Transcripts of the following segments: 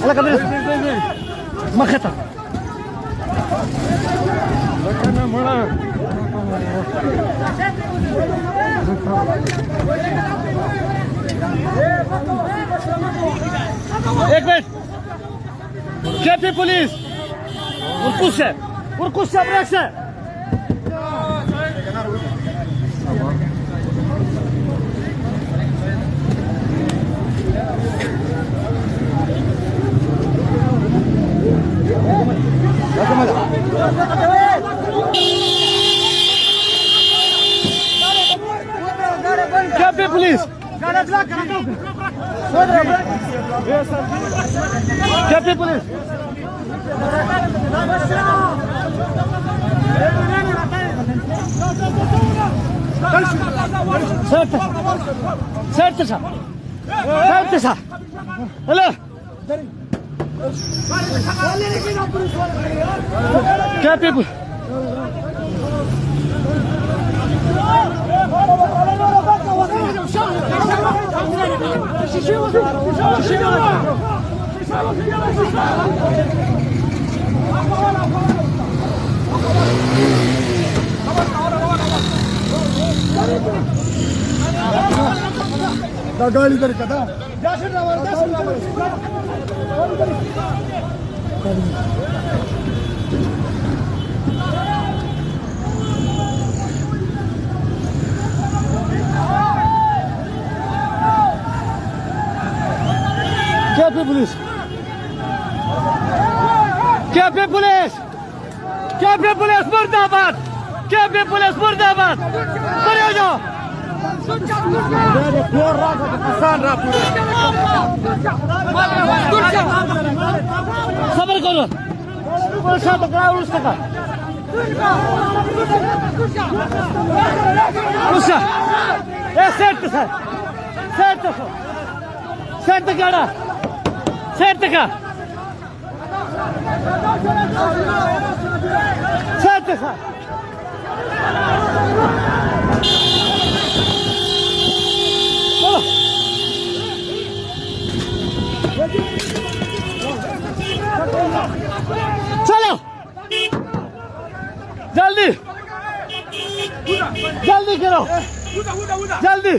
الله كبير ما خطر एक minute KP police Urkush bıraksa. Kepi pulis. Kepi pulis. Sertesa. Hello. Kepi pulis. गाड़ी कर कदा KP police मुर्दाबाद केपी पुलिस मुर्दाबाद बढ़िया जाओ सबर करो चलो जल्दी करो जल्दी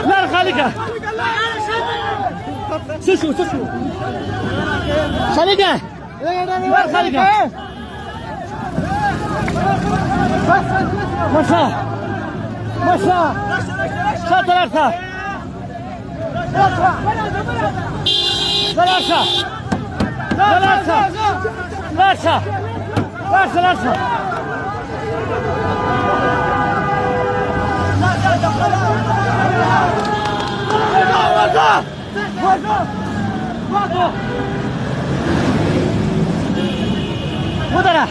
لا خليك شو خليك خليك مشى ثلاثة Udara.